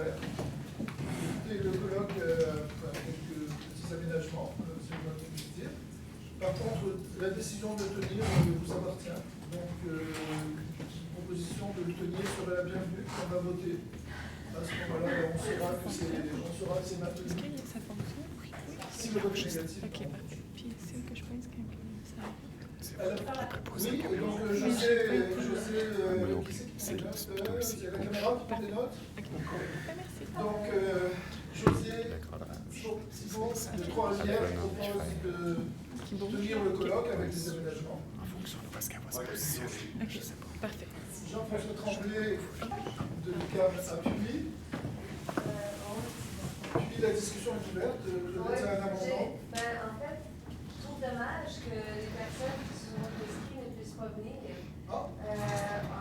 contraire. Et le colloque a quelques petits aménagements, c'est le moins qu'on puisse dire. Par contre, la décision de le tenir vous appartient. Donc, une proposition de le tenir serait la bienvenue. On va voter. À ce moment-là, on saura que c'est maintenu. Est-ce qu'il y a sa fonction? Si le vote est négatif. Ok, parfait. Puis c'est que je pense que ça. Oui, donc je sais qui c'est qui prend des notes. C'est la caméra qui prend des notes. Merci. Donc, José Thibault de Trois-Rivières propose de tenir le colloque avec des aménagements. En fonction de ce qu'elle va se positionner. Ok, parfait. Jean-François Tremblay de l'UQAM appuie. Puis la discussion est ouverte. Je vais dire un amendement. En fait, je trouve dommage que les personnes qui sont inscrites ne puissent pas venir. En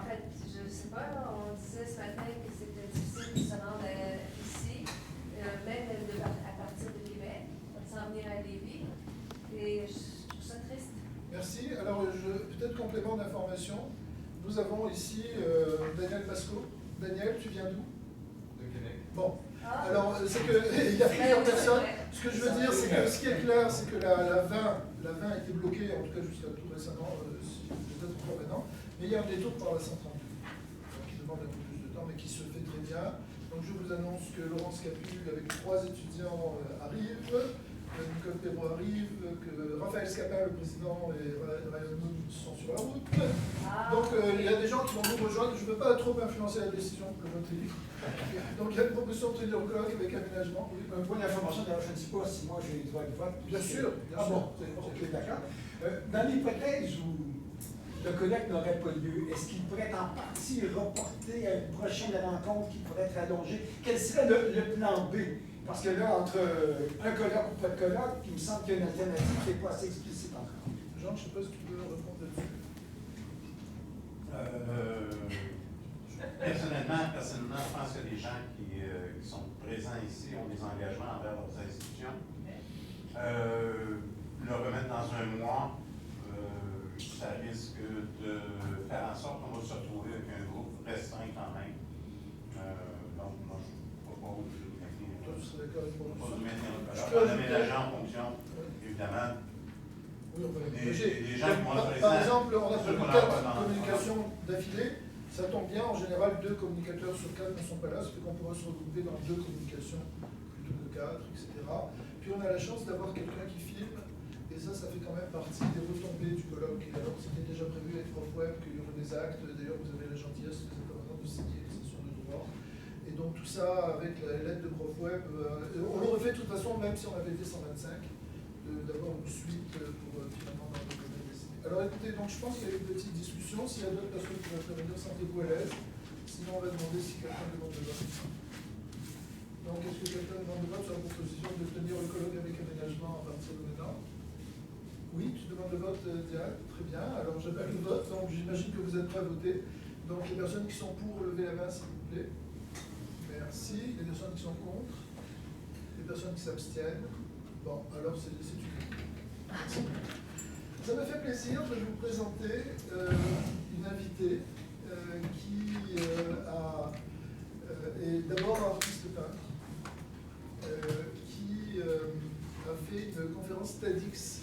fait, je ne sais pas, là, on disait ce matin que c'était difficile de se rendre ici, même à partir de Québec, sans venir à Lévis. Et je trouve ça triste. Merci. Alors, peut-être complément d'information. Nous avons ici Daniel Pasco. Daniel, tu viens d'où? De Québec. Bon. Alors, c'est qu'il y a plusieurs personnes. Ce que je veux dire, c'est que ce qui est clair, c'est que la 20 a été bloquée, en tout cas jusqu'à tout récemment, peut-être encore maintenant, mais il y a un détour par la 132, qui demande un peu plus de temps, mais qui se fait très bien. Donc je vous annonce que Laurence Capul, avec 3 étudiants, arrive, que Nicole Perrault arrive, que Raphaël Scapin, le président, et Ryan Moon sont sur la route. Donc il y a des gens qui vont nous rejoindre. Je ne veux pas trop influencer la décision que votre livre. Donc il y a une proposition de tenir le colloque avec aménagement. Oui. Un point d'information, d'ailleurs, je ne sais pas si moi j'ai le droit de vote. Bien sûr. Bon, ok, d'accord. Dans l'hypothèse où le colloque n'aurait pas lieu, est-ce qu'il pourrait en partie reporter à une prochaine rencontre qui pourrait être allongée? Quel serait le plan B? Parce que là, entre un colloque ou pas de colloque, il me semble qu'il y a une alternative qui n'est pas assez explicite encore. Jean, je ne sais pas si tu peux répondre là-dessus. Personnellement, je pense que les gens qui sont présents ici ont des engagements envers leurs institutions. Le remettre dans un mois, ça risque de faire en sorte qu'on va se retrouver avec un groupe restreint quand même. Donc, moi, je propose de maintenir. Toi, tu serais d'accord avec moi? En aménageant en fonction, évidemment, Oui, on peut des gens qui vont être présents. Par exemple, on a ceux prévu qu'on 4 pas dans- communications d'affilée. Ça tombe bien, en général, 2 communicateurs sur 4 ne sont pas là, ce fait qu'on pourra se regrouper dans 2 communications plutôt que 4, etc. Puis on a la chance d'avoir quelqu'un qui filme, et ça fait quand même partie des retombées du colloque. Et alors, c'était déjà prévu avec ProfWeb qu'il y aurait des actes. D'ailleurs, vous avez la gentillesse, vous êtes en train de signer, c'est sur le droit. Et donc, tout ça, avec la lettre de ProfWeb, on l'aurait fait de toute façon, même si on avait été 125, d'avoir une suite pour finalement dans le domaine décidé. Alors, écoutez, donc je pense qu'il y a une petite discussion. S'il y a d'autres personnes qui veulent intervenir, sentez-vous à l'aise. Sinon, on va demander si quelqu'un demande de vote. Donc, est-ce que quelqu'un demande de vote sur la proposition de tenir le colloque avec aménagement à partir de maintenant? Oui, tu demandes le vote, Diane. Très bien. Alors, j'appelle le vote. Donc, j'imagine que vous êtes prêts à voter. Donc, les personnes qui sont pour, levez la main, s'il vous plaît. Merci. Les personnes qui sont contre? Les personnes qui s'abstiennent? Bon, alors, c'est une. Merci. Ça me fait plaisir de vous présenter une invitée qui est d'abord artiste peintre, qui a fait une conférence TEDx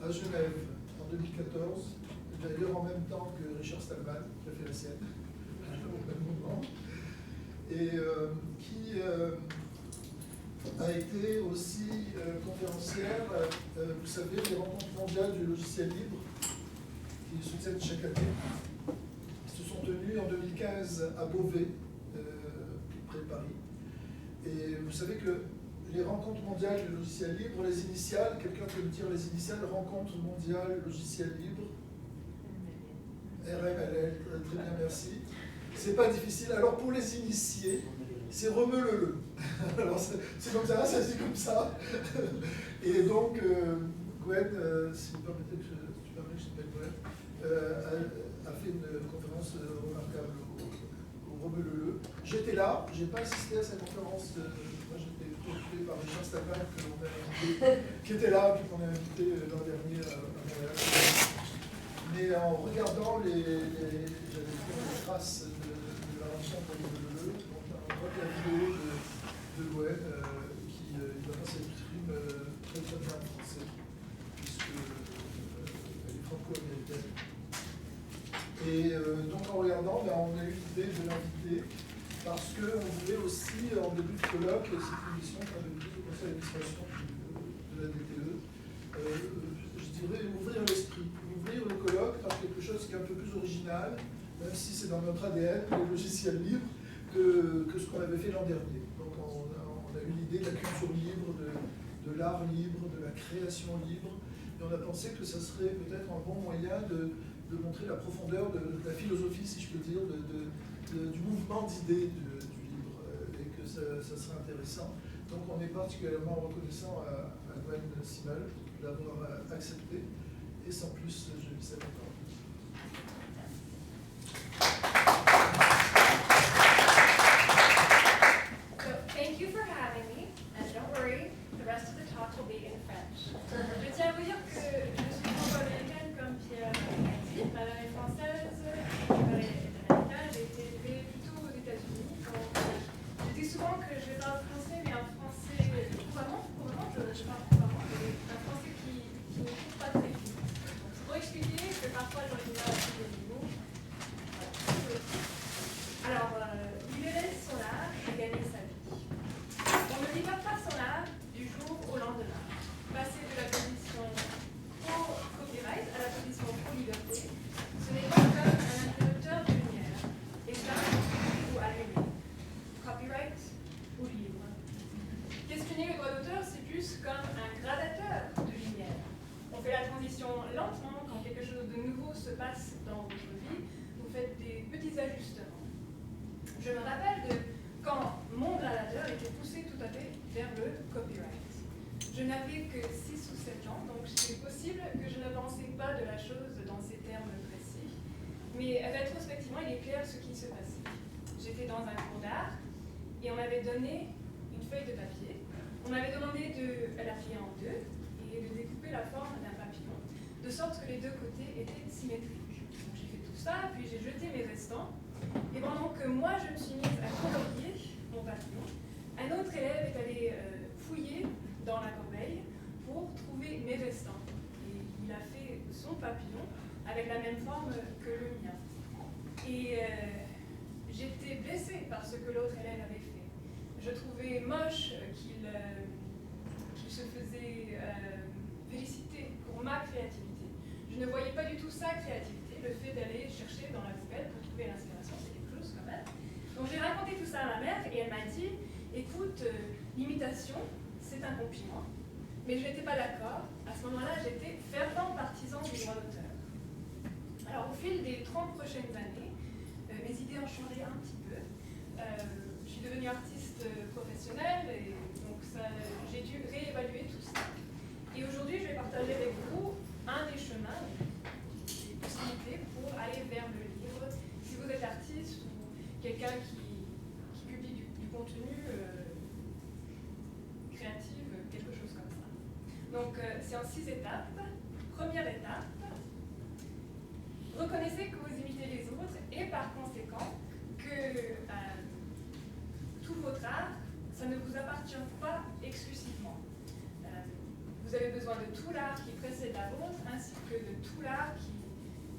à Genève en 2014, d'ailleurs en même temps que Richard Stallman, qui a fait la sienne, au même moment, et qui a été aussi conférencière, vous savez, des rencontres mondiales du logiciel libre, qui se tiennent chaque année, qui se sont tenues en 2015 à Beauvais, près de Paris. Et vous savez que les rencontres mondiales du logiciel libre, les initiales, quelqu'un peut me dire les initiales, rencontres mondiales logiciel libre, RMLL, très bien, merci. C'est pas difficile. Alors pour les initiés, c'est remue-le-le. Alors c'est comme ça, ça c'est comme ça. Et donc, Gwen, si vous permettez que je t'appelle Gwen, a fait une conférence remarquable au remue-le-le. J'étais là, j'ai pas assisté à sa conférence. Moi j'étais occupé par Richard Stallman, qui était là, puis qu'on a invité l'an dernier à Montréal. Mais en regardant les traces de la rencontre remue-le-le, on voit la vidéo de Delouet, qui évidemment s'exprime très très bien en français, puisqu'elle est franco-américaine. Et donc en regardant, on a eu l'idée de l'inviter, parce qu'on voulait aussi, en début de colloque, c'est une émission qu'on avait prise au conseil d'administration de la DTE, je dirais ouvrir l'esprit, ouvrir le colloque par quelque chose qui est un peu plus original, même si c'est dans notre ADN, les logiciels libres, que ce qu'on avait fait l'an dernier. Donc on a eu l'idée de la culture libre, de l'art libre, de la création libre, et on a pensé que ça serait peut-être un bon moyen de montrer la profondeur de la philosophie, si je peux dire, du mouvement d'idées du livre, et que ça serait intéressant. Donc on est particulièrement reconnaissant à Gwen Simmel d'avoir accepté, et sans plus, je lui cède la parole. Thank you for having me, and don't worry, the rest of the talk will be in French. Je tiens à vous dire que je suis franco-américaine comme Pierre l'a dit, ma mère est française, mon père est américain, j'ai été élevée plutôt aux États-Unis, donc je dis souvent que je parle français, mais un français couramment, je parle couramment, mais un français qui ne trouve pas très vite. C'est pour expliquer que parfois j'en ai mal à tous les niveaux. Alors, libérer son art et gagner sa vie. On ne libère pas son art du jour au lendemain. Passer de la position pro-copyright à la position pro-liberté, ce n'est pas comme un interrupteur de lumière, éteint ou allumé. Copyright ou libre. Questionner le droit d'auteur, c'est plus comme un gradateur de lumière. On fait la transition lentement quand quelque chose de nouveau se passe dans votre vie. Vous faites des petits ajustements. Je me rappelle de quand mon gradateur était poussé tout à fait vers le copyright. Je n'avais que 6 ou 7 ans, donc c'est possible que je ne pensais pas de la chose dans ces termes précis. Mais rétrospectivement, il est clair ce qui se passait. J'étais dans un cours d'art et on m'avait donné une feuille de papier. On m'avait demandé de la plier en deux et de découper la forme d'un papillon, de sorte que les deux côtés étaient symétriques. Donc j'ai fait tout ça, puis j'ai jeté mes restants. Et pendant que moi je me suis mise à colorier mon papillon, un autre élève est allé fouiller dans la corbeille pour trouver mes restants. Et il a fait son papillon avec la même forme que le mien. Et j'étais blessée par ce que l'autre élève avait fait. Je trouvais moche qu'il se faisait féliciter pour ma créativité. Je ne voyais pas du tout sa créativité, le fait d'aller chercher dans la poubelle pour trouver l'inspiration, c'est quelque chose quand même. Donc j'ai raconté tout ça à ma mère et elle m'a dit, écoute, l'imitation, c'est un compliment, mais je n'étais pas d'accord. À ce moment-là, j'étais fervent partisan du droit d'auteur. Alors au fil des 30 prochaines années, mes idées ont changé un petit peu. Je suis devenue artiste professionnelle et donc j'ai dû réévaluer tout ça. Et aujourd'hui, je vais partager avec vous un des chemins, des possibilités pour aller vers le livre. Si vous êtes artiste ou quelqu'un qui publie du contenu créatif, quelque chose comme ça. Donc, c'est en 6 étapes. Première étape, reconnaissez que vous imitez les autres et par conséquent que tout votre art, ça ne vous appartient pas exclusivement. Vous avez besoin de tout l'art qui précède la vôtre, ainsi que de tout l'art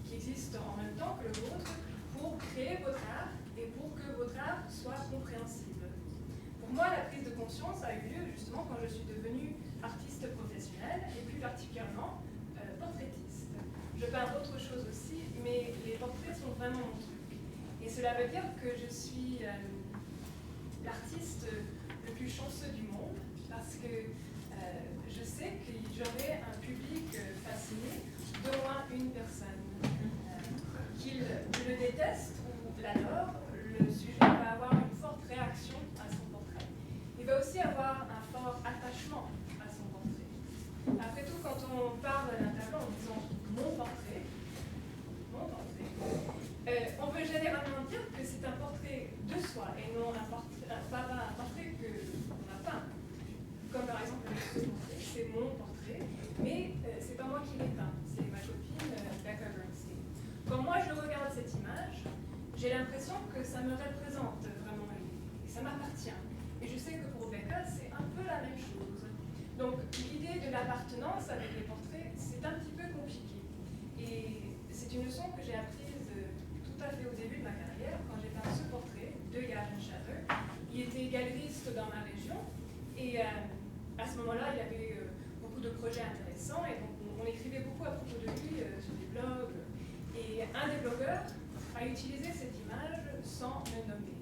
qui existe en même temps que le vôtre, pour créer votre art et pour que votre art soit compréhensible. Pour moi, la prise de conscience a eu lieu justement quand je suis devenue artiste professionnelle, et plus particulièrement portraitiste. Je peins autre chose aussi, mais les portraits sont vraiment mon truc. Et cela veut dire que je suis l'artiste le plus chanceux du monde, parce que je sais que j'aurai un public fasciné d'au moins une personne. Qu'il le déteste ou l'adore, le sujet va avoir une forte réaction à son portrait. Il va aussi avoir un fort attachement à son portrait. Après tout, quand on parle d'un tableau en disant mon portrait, on peut généralement dire que c'est un portrait de soi et non un portrait qu'on a peint. Comme par exemple le portrait, c'est mon portrait, mais c'est pas moi qui l'ai peint, c'est ma copine Becca Bernstein. Quand moi je regarde cette image, j'ai l'impression que ça me représente vraiment et ça m'appartient. Et je je sais que pour Rebecca, c'est un peu la même chose. Donc l'idée de l'appartenance avec les portraits, c'est un petit peu compliqué. Et c'est une leçon que j'ai apprise tout à fait au début de ma carrière, quand j'ai peint ce portrait de Jaren Schaller. Il était galeriste dans ma région, et à ce moment-là, il avait beaucoup de projets intéressants, et donc on écrivait beaucoup à propos de lui sur des blogs. Et un des blogueurs a utilisé cette image sans me nommer.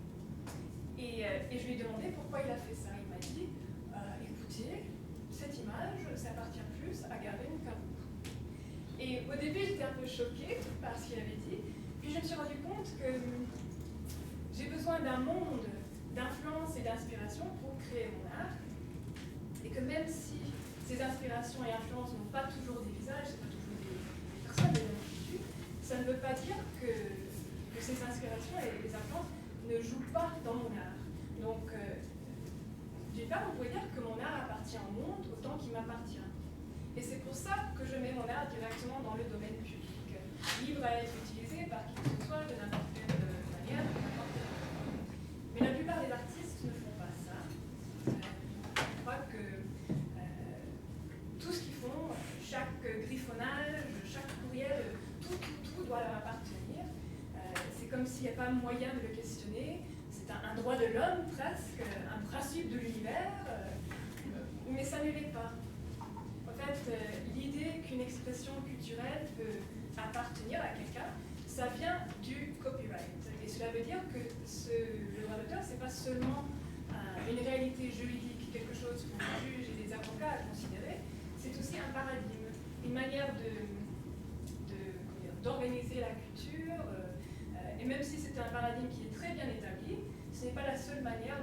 Et je lui ai demandé pourquoi il a fait ça. Il m'a dit, écoutez, cette image, ça appartient plus à Garen qu'à vous. Et au début, j'étais un peu choquée par ce qu'il avait dit. Puis je me suis rendu compte que j'ai besoin d'un monde d'influence et d'inspiration pour créer mon art. Et que même si ces inspirations et influences n'ont pas toujours des visages, c'est pas toujours des personnes, des individus, ça ne veut pas dire que ces inspirations et les influences ne jouent pas dans mon art. Donc, d'une part, on pourrait dire que mon art appartient au monde autant qu'il m'appartient. Et c'est pour ça que je mets mon art directement dans le domaine public, libre à être utilisé par qui que ce soit, de n'importe quelle manière, de n'importe quelle manière. Mais la plupart des artistes ne font pas ça. Je crois que tout ce qu'ils font, chaque griffonnage, chaque courriel, tout doit leur appartenir. C'est comme s'il n'y a pas moyen de le questionner. C'est un droit de l'homme presque, un principe de l'univers, mais ça ne l'est pas. En fait, l'idée qu'une expression culturelle peut appartenir à quelqu'un, ça vient du copyright. Et cela veut dire que le droit d'auteur, ce n'est pas seulement une réalité juridique, quelque chose pour les juges et les avocats à considérer, c'est aussi un paradigme, une manière d'organiser la culture. Et même si c'est un paradigme qui est très bien établi, ce n'est pas la seule manière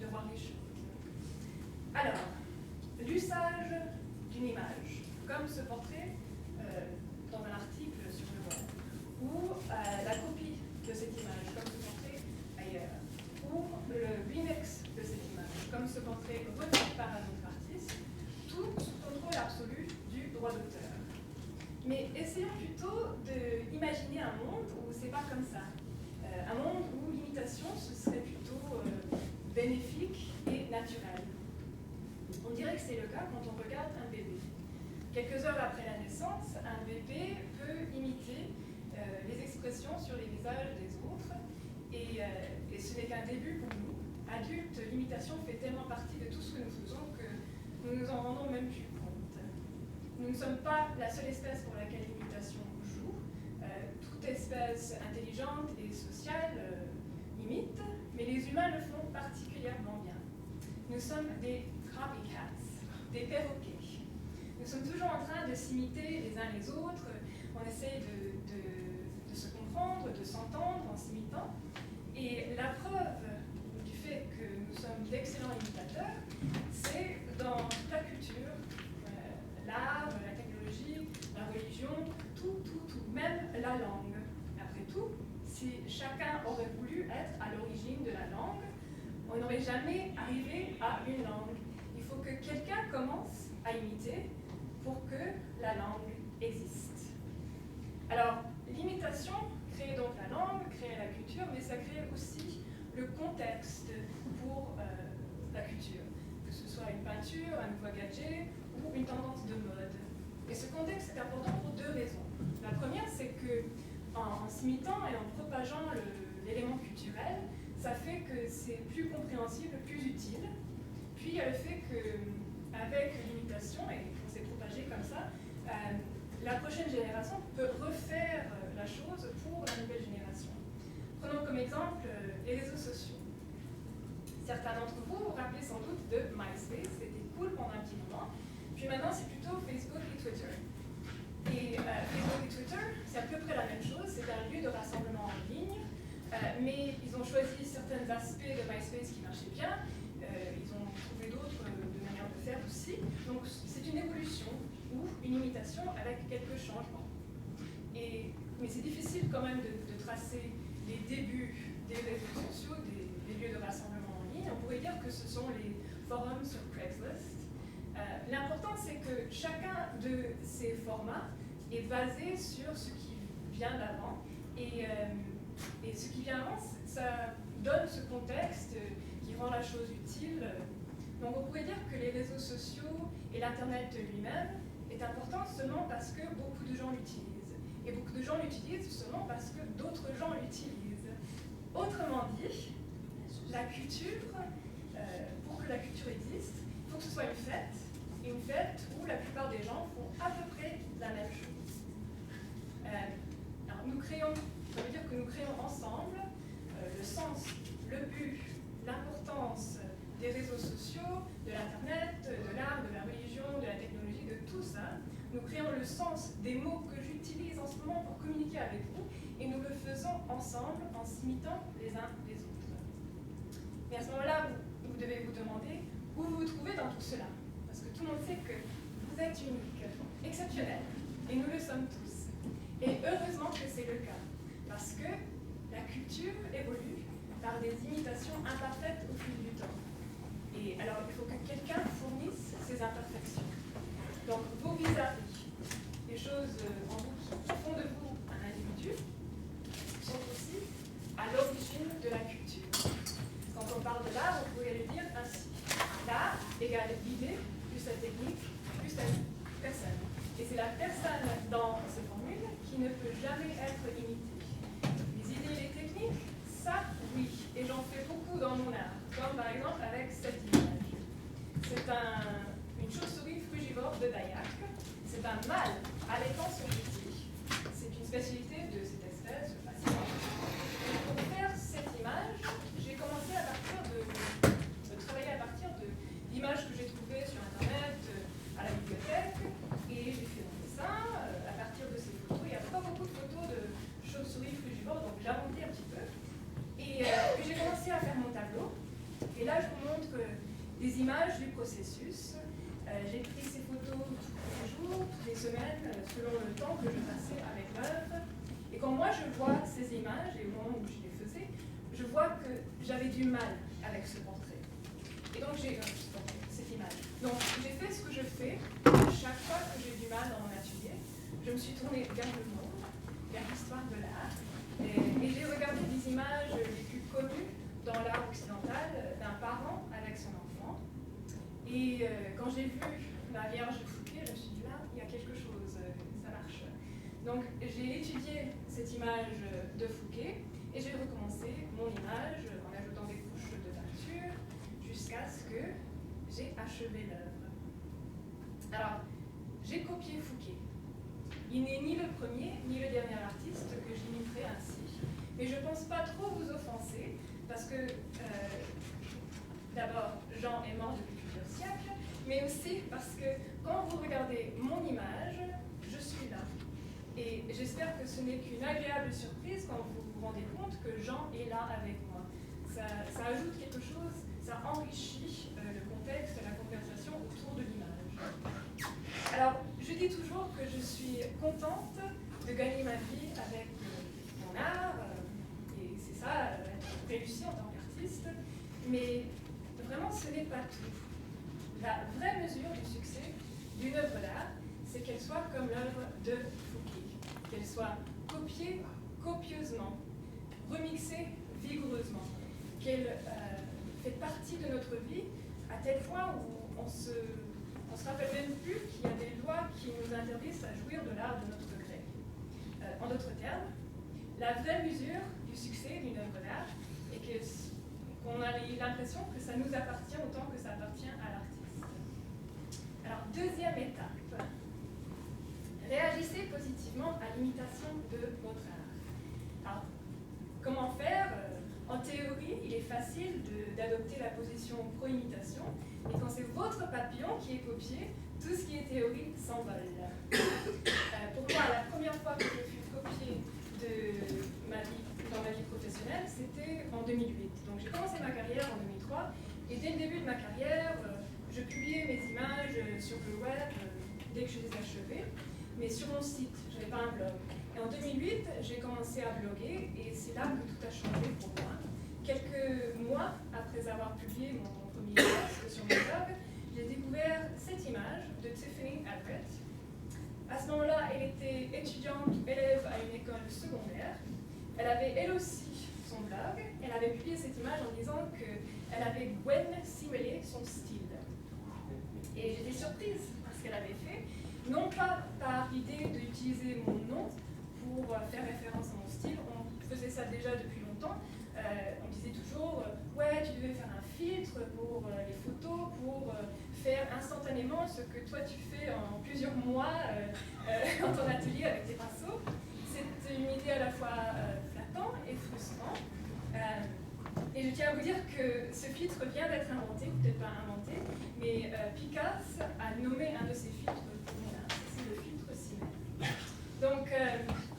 de voir les choses. Alors, l'usage d'une image, comme ce portrait dans un article sur le web, ou la copie de cette image, comme ce portrait ailleurs, ou le remix de cette image, comme ce portrait repris par un autre artiste, tout sous contrôle absolu du droit d'auteur. Mais essayons plutôt d'imaginer un monde où c'est pas comme ça. Un monde où l'imitation, ce serait plutôt bénéfique et naturel. On dirait que c'est le cas quand on regarde un bébé. Quelques heures après la naissance, un bébé peut imiter les expressions sur les visages des autres, et ce n'est qu'un début pour nous. Adultes, l'imitation fait tellement partie de tout ce que nous faisons que nous nous en rendons même plus compte. Nous ne sommes pas la seule espèce pour laquelle l'imitation joue. Toute espèce intelligente et sociale imite, mais les humains le font particulièrement bien. Nous sommes des copycats, des perroquets. Nous sommes toujours en train de s'imiter les uns les autres. On essaie de se comprendre, de s'entendre en s'imitant. Et la preuve du fait que nous sommes d'excellents imitateurs, c'est dans toute la culture, l'art, la technologie, la religion, tout, même la langue. Après tout, si chacun aurait voulu être à l'origine de la langue, on n'aurait jamais arrivé à une langue. Il faut que quelqu'un commence à imiter pour que la langue existe. Alors, l'imitation crée donc la langue, crée la culture, mais ça crée aussi le contexte pour la culture, que ce soit une peinture, un nouveau gadget ou une tendance de mode. Et ce contexte est important pour deux raisons. La première, c'est que en s'imitant et en propageant l'élément culturel, ça fait que c'est plus compréhensible, plus utile. Puis il y a le fait qu'avec l'imitation, et qu'on s'est propagé comme ça, la prochaine génération peut refaire la chose pour la nouvelle génération. Prenons comme exemple les réseaux sociaux. Certains d'entre vous vous rappelez sans doute de MySpace, c'était cool pendant un petit moment. Puis maintenant, c'est plutôt Facebook et Twitter. Et Facebook et Twitter, c'est à peu près la même chose, c'est un lieu de rassemblement en ligne, mais ils ont choisi certains aspects de MySpace qui marchaient bien, ils ont trouvé d'autres de manière de faire aussi. Donc c'est une évolution ou une imitation avec quelques changements. Mais c'est difficile quand même de tracer les débuts des réseaux sociaux, des lieux de rassemblement en ligne. On pourrait dire que ce sont les forums sur Craigslist. L'important, c'est que chacun de ces formats est basé sur ce qui vient d'avant. Et ce qui vient avant, ça donne ce contexte qui qui rend la chose utile. Donc on pourrait dire que les réseaux sociaux et l'Internet lui-même est important seulement parce que beaucoup de gens l'utilisent. Et beaucoup de gens l'utilisent seulement parce que d'autres gens l'utilisent. Autrement dit, la culture, pour que la culture existe, il faut que ce soit une fête où la plupart des gens font à peu près la même chose. Alors ça veut dire que nous créons ensemble le sens, le but, l'importance des réseaux sociaux, de l'Internet, de l'art, de la religion, de la technologie, de tout ça. Nous créons le sens des mots que j'utilise en ce moment pour communiquer avec vous et nous le faisons ensemble en s'imitant les uns les autres. Et à ce moment-là, vous devez vous demander où vous vous trouvez dans tout cela. Parce que tout le monde sait que vous êtes unique, exceptionnel, et nous le sommes tous. Et heureusement que c'est le cas, parce que la culture évolue par des imitations imparfaites au fil du temps. Et alors, il faut que quelqu'un fournisse ces imperfections. Donc, vos vis-à-vis, les choses en vous qui font de vous un individu, sont aussi à l'origine de la culture. Quand on parle de l'art, on pourrait le dire ainsi. L'art égale l'idée, plus la technique, plus la personne. Et c'est la personne dans ces formules qui ne peut jamais être imitée. Les idées et les techniques, ça, oui. Et j'en fais beaucoup dans mon art. Comme par exemple avec cette image. C'est une chauve-souris frugivore de Dayak. C'est un mâle allaitant son petit. C'est une spécialité de cette espèce fascinante. Pour faire cette image, j'ai commencé à travailler à partir d'images que j'ai trouvées sur Internet, à la bibliothèque, et j'ai fait mon dessin à partir de ces photos. Il n'y a pas beaucoup de photos de chauves-souris frugivores, donc j'ai inventé un petit peu. Et puis j'ai commencé à faire mon tableau. Et là, je vous montre des images du processus. J'ai pris ces photos tous les jours, toutes les semaines, selon le temps que je passais avec l'œuvre. Et quand moi je vois ces images, et au moment où je les faisais, je vois que j'avais du mal avec ce portrait. Et donc j'ai cette image. Donc j'ai fait ce que je fais chaque fois que j'ai du mal dans mon atelier. Je me suis tournée vers le monde, vers l'histoire de l'art, et j'ai regardé des images les plus connues dans l'art occidental d'un parent avec son enfant. Et quand j'ai vu la Vierge de Fouquet, je me suis dit là, il y a quelque chose, ça marche. Donc j'ai étudié cette image de Fouquet et j'ai recommencé mon image en ajoutant des couches de peinture jusqu'à ce que j'ai achevé l'œuvre. Alors, j'ai copié Fouquet. Il n'est ni le premier ni le dernier artiste que j'imiterai ainsi. Mais je ne pense pas trop vous offenser parce que d'abord, Jean est mort depuis plusieurs siècles, mais aussi parce que quand vous regardez mon image, je suis là. Et j'espère que ce n'est qu'une agréable surprise quand vous vous rendez compte que Jean est là avec moi. Ça ajoute quelque chose, ça enrichit le contexte, la conversation autour de l'image. Alors, je dis toujours que je suis contente de gagner ma vie avec mon art, et c'est ça, être réussi en tant qu'artiste, mais vraiment ce n'est pas tout. La vraie mesure du succès d'une œuvre d'art, c'est qu'elle soit comme l'œuvre de Fouquet, qu'elle soit copiée copieusement, remixée vigoureusement, qu'elle fait partie de notre vie à tel point où on se rappelle même plus qu'il y a des lois qui nous interdisent à jouir de l'art de notre gré. En d'autres termes, la vraie mesure du succès d'une œuvre d'art est qu'on a l'impression que ça nous appartient autant que ça appartient à l'artiste. Alors, deuxième étape, réagissez positivement à l'imitation de votre art. Alors, comment faire? En théorie, il est facile d'adopter la position pro-imitation, et quand c'est votre papillon qui est copié, tout ce qui est théorie s'envole. Pour moi, la première fois que je fus copiée dans ma vie professionnelle, c'était en 2008. Donc j'ai commencé ma carrière en 2003, et dès le début de ma carrière, je publiais mes images sur le web dès que je les achevais, mais sur mon site, je n'avais pas un blog. Et en 2008, j'ai commencé à bloguer, et c'est là que tout a changé pour moi. Quelques mois après avoir publié mon premier texte sur mon blog, j'ai découvert cette image de Tiffany Everett. À ce moment-là, elle était étudiante, élève à une école secondaire. Elle avait elle aussi son blog. Elle avait publié cette image en disant que elle avait Gwen simulé son style. Et j'étais surprise par ce qu'elle avait fait, non pas par l'idée d'utiliser mon nom pour faire référence à mon style, on faisait ça déjà depuis longtemps, on disait toujours ouais, tu devais faire un filtre pour les photos, pour faire instantanément ce que toi tu fais en plusieurs mois dans ton atelier avec tes pinceaux. C'est une idée à la fois flattante et frustrante. Et je tiens à vous dire que ce filtre vient d'être inventé, peut-être pas inventé, mais Picasso a nommé un de ses filtres pour moi, c'est le filtre Simmel. Donc,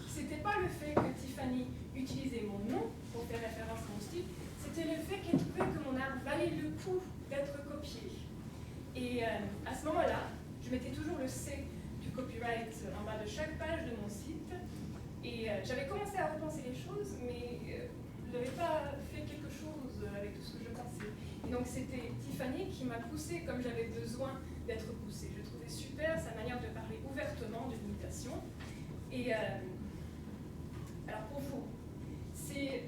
c'était pas le fait que Tiffany utilisait mon nom pour faire référence à mon style, c'était le fait qu'elle trouvait que mon art valait le coup d'être copié. Et à ce moment-là, je mettais toujours le C du copyright en bas de chaque page de mon site. Et j'avais commencé à repenser les choses, mais je n'avais pas fait quelque chose avec tout ce que je pensais. Et donc c'était Tiffany qui m'a poussée comme j'avais besoin d'être poussée. Je trouvais super sa manière de parler ouvertement de l'imitation. Et alors pour vous, c'est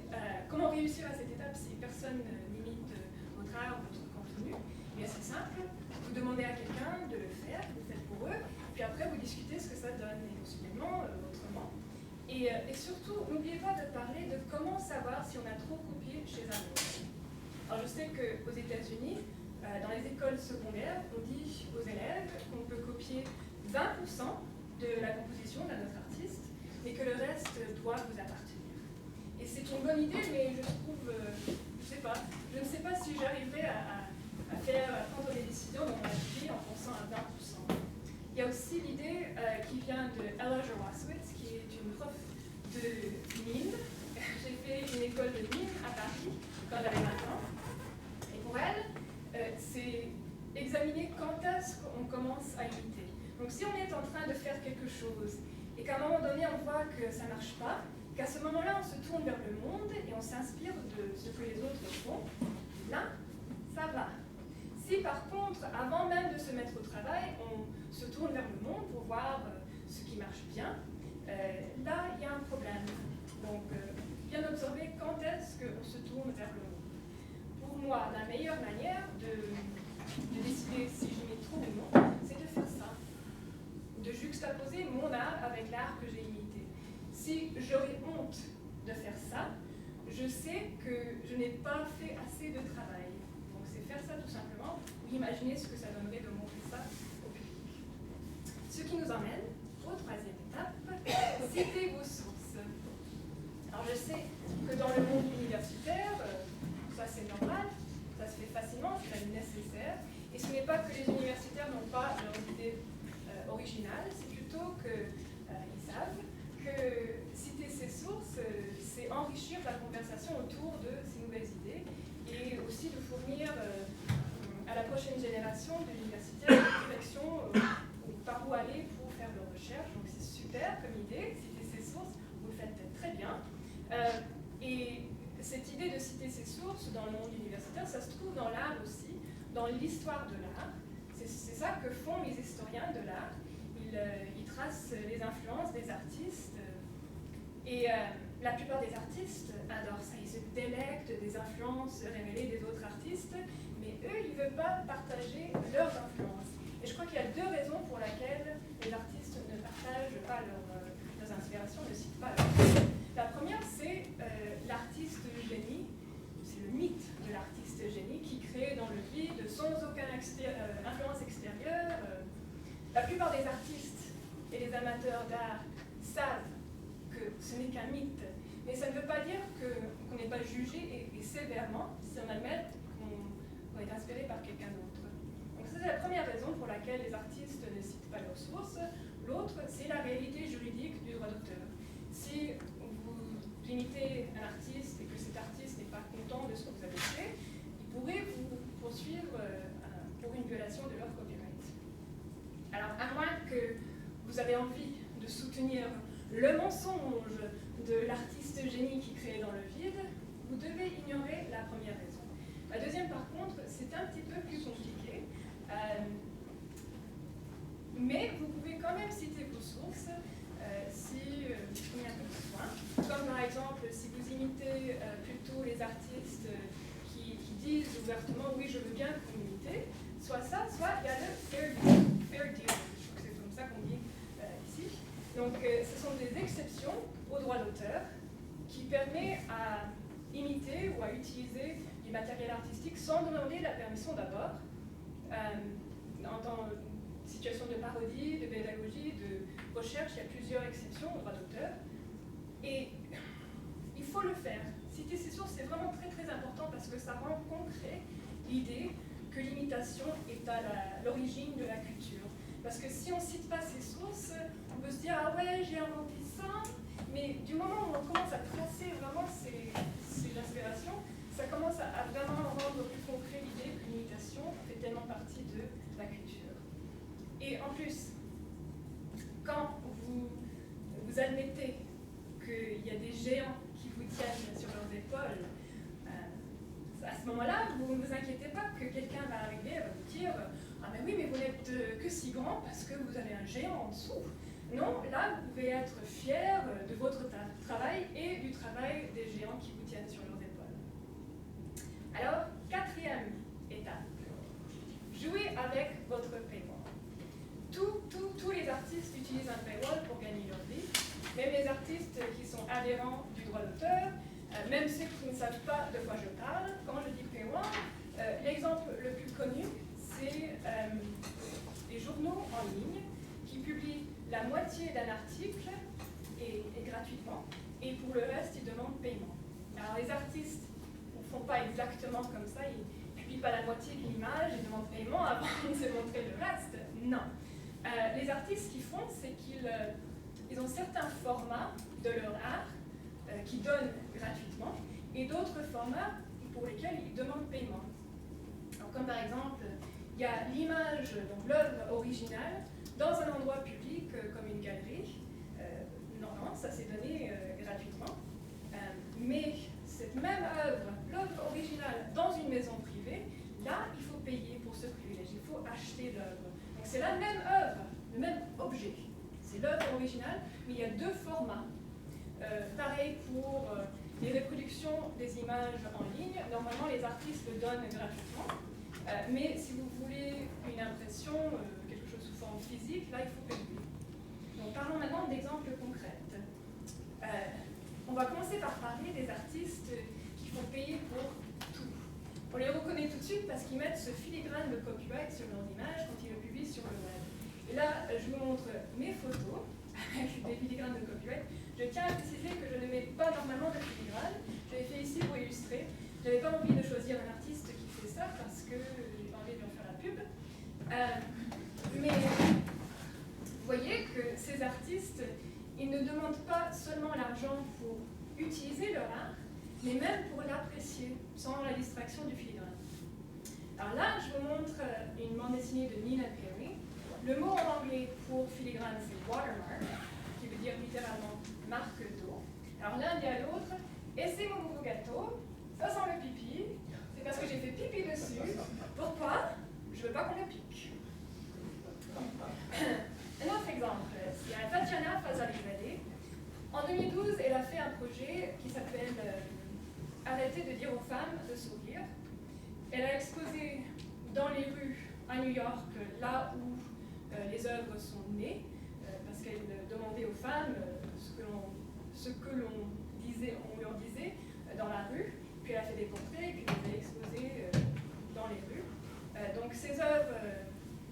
comment réussir à cette étape si personne n'imite votre art, votre contenu? Bien c'est simple, vous demandez à quelqu'un de le faire, vous le faites pour eux, puis après vous discutez ce que ça donne, et possiblement autrement. Et surtout, n'oubliez pas de parler de comment savoir si on a trop copié chez un autre. Alors je sais qu'aux États-Unis, dans les écoles secondaires, on dit aux élèves qu'on peut copier 20% de la composition d'un autre artiste, mais que le reste doit vous appartenir. Et c'est une bonne idée, mais je trouve, je ne sais pas si j'arriverai à prendre des décisions dans ma vie en pensant à 20%. Il y a aussi l'idée qui vient de Ella Jawaswitz, qui est une prof de mime. J'ai fait une école de mime à Paris quand j'avais 20 ans. Et pour elle, c'est examiner quand est-ce qu'on commence à imiter. Donc si on est en train de faire quelque chose et qu'à un moment donné on voit que ça ne marche pas, qu'à ce moment-là on se tourne vers le monde et on s'inspire de ce que les autres font, là, ça va. Si par contre, avant même de se mettre au travail, on se tourne vers le monde pour voir ce qui marche bien, là, il y a un problème. Donc, bien observer quand est-ce qu'on se tourne vers le monde. Pour moi, la meilleure manière de décider si je m'y trouve ou non, c'est de faire ça. De juxtaposer mon art avec l'art que j'ai imité. Si j'aurais honte de faire ça, je sais que je n'ai pas fait assez de travail. Donc c'est faire ça tout simplement, ou imaginer ce que ça donnerait de montrer ça au public. Ce qui nous emmène aux troisième étape, citer vos sources. Alors je sais que dans le monde universitaire, ça c'est normal, ça se fait facilement, c'est même nécessaire, et ce n'est pas que les universitaires n'ont pas leur idée originale, c'est plutôt qu'ils savent que citer ces sources, c'est enrichir la conversation autour de ces nouvelles idées et aussi de fournir à la prochaine génération d'universitaires une réflexion par où aller pour faire leurs recherches. Donc c'est super comme idée, citer ces sources, vous le faites très bien. Et cette idée de citer ces sources dans le monde universitaire, ça se trouve dans l'art aussi, dans l'histoire de l'art. C'est ça que font les historiens de l'art. Ils tracent les influences des artistes. Et la plupart des artistes adorent ça. Ils se délectent des influences révélées des autres artistes. Mais eux, ils ne veulent pas partager leurs influences. Et je crois qu'il y a deux raisons pour lesquelles les artistes ne partagent pas leurs inspirations, ne citent pas leurs influences. La première, c'est l'artiste génie. C'est le mythe de l'artiste génie qui crée dans le vide sans aucune influence extérieure. La plupart des artistes et les amateurs d'art savent que ce n'est qu'un mythe, mais ça ne veut pas dire qu'on n'est pas jugé et sévèrement si on admet qu'on est inspiré par quelqu'un d'autre. Donc ça, c'est la première raison pour laquelle les artistes ne citent pas leurs sources. L'autre, c'est la réalité juridique du droit d'auteur. Si vous imitez un artiste et que cet artiste n'est pas content de ce que vous avez fait, il pourrait vous poursuivre pour une violation de leur copyright. Alors, à moins que vous avez envie de soutenir le mensonge de l'artiste génie qui crée dans le vide, vous devez ignorer la première raison. La deuxième, par contre, c'est un petit peu plus compliqué, mais vous pouvez quand même citer vos sources si vous prenez un peu de soin. Comme par exemple, si vous imitez plutôt les artistes qui disent ou ouvertement, oui, je veux bien que vous m'imitiez, soit ça, soit il y a le fair deal. Fair deal, je crois que c'est comme ça qu'on dit ici. Donc, ce sont des exceptions au droit d'auteur qui permet à imiter ou à utiliser du matériel artistique sans demander la permission d'abord, dans une situation de parodie, de pédagogie, de recherche, il y a plusieurs exceptions au droit d'auteur. Et il faut le faire. Citer ces sources, c'est vraiment très très important parce que ça rend concret l'idée que l'imitation est à l'origine de la culture. Parce que si on ne cite pas ces sources, on peut se dire « Ah ouais, j'ai inventé ça », mais du moment où on commence à tracer vraiment ces inspirations, ça commence à vraiment rendre plus concret l'idée que l'imitation fait tellement partie de la culture. Et en plus, quand vous admettez qu'il y a des géants qui vous tiennent sur leurs épaules, à ce moment-là, vous ne vous inquiétez pas que quelqu'un va arriver et va vous dire « Ah ben oui, mais vous n'êtes que si grand parce que vous avez un géant en dessous ». Non, là, vous pouvez être fier de votre travail et du travail des géants qui vous tiennent sur leurs épaules. Alors, quatrième étape, jouez avec votre paywall. Tous les artistes utilisent un paywall pour gagner leur vie, même les artistes qui sont adhérents du droit d'auteur, même ceux qui ne savent pas de quoi je parle. Quand je dis paywall, l'exemple le plus connu, c'est les journaux en ligne qui publient la moitié d'un article et gratuitement, et pour le reste, ils demandent paiement. Alors les artistes ne font pas exactement comme ça, ils ne publient pas la moitié de l'image, ils demandent paiement avant de se montrer le reste. Non. Les artistes, ce qu'ils font, c'est qu'ils ont certains formats de leur art qui donnent gratuitement, et d'autres formats pour lesquels ils demandent paiement. Alors, comme par exemple, il y a l'image, donc l'œuvre originale, dans un endroit public comme une galerie. Non, ça c'est donné gratuitement. Mais cette même œuvre, l'œuvre originale, dans une maison privée, là, il faut payer pour ce privilège, il faut acheter l'œuvre. Donc c'est la même œuvre, le même objet. C'est l'œuvre originale, mais il y a deux formats. Pareil pour les reproductions des images en ligne. Normalement, les artistes le donnent gratuitement. Mais si vous voulez une impression, quelque chose sous forme physique, là, il faut payer. Donc, parlons maintenant d'exemples concrets. On va commencer par parler des artistes qui font payer pour tout. On les reconnaît tout de suite parce qu'ils mettent ce filigrane de copyright sur leurs images quand ils le publient sur le web. Et là, je vous montre mes photos avec des filigranes de copyright. Je tiens à préciser que je ne mets pas normalement de filigrane. Je l'ai fait ici pour illustrer. Je n'avais pas envie de choisir un artiste qui fait ça parce que j'ai pas envie de lui en faire la pub. Mais vous voyez que ces artistes, ils ne demandent pas seulement l'argent pour utiliser leur art, mais même pour l'apprécier, sans la distraction du filigrane. Alors là, je vous montre une bande dessinée de Nina Perry. Le mot en anglais pour filigrane, c'est watermark, qui veut dire littéralement marque d'eau. Alors l'un dit à l'autre, et c'est mon nouveau gâteau, ça sent le pipi, c'est parce que j'ai fait pipi dessus. Pourquoi? Je ne veux pas qu'on le pique. Un autre exemple, il y a Tatiana Fazalivade. En 2012, elle a fait un projet qui s'appelle Arrêtez de dire aux femmes de sourire. Elle a exposé dans les rues à New York, là où les œuvres sont nées, parce qu'elle demandait aux femmes ce que l'on leur disait dans la rue. Puis elle a fait des portraits, puis elle les a exposés dans les rues. Donc ces œuvres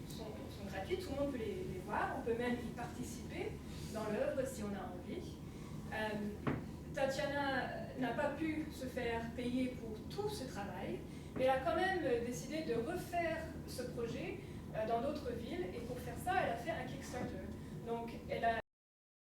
sont gratuites, tout le monde peut les voir, on peut même y participer dans l'œuvre si on a envie. Tatiana n'a pas pu se faire payer pour tout ce travail, mais elle a quand même décidé de refaire ce projet dans d'autres villes, et pour faire ça, elle a fait un Kickstarter. Donc elle a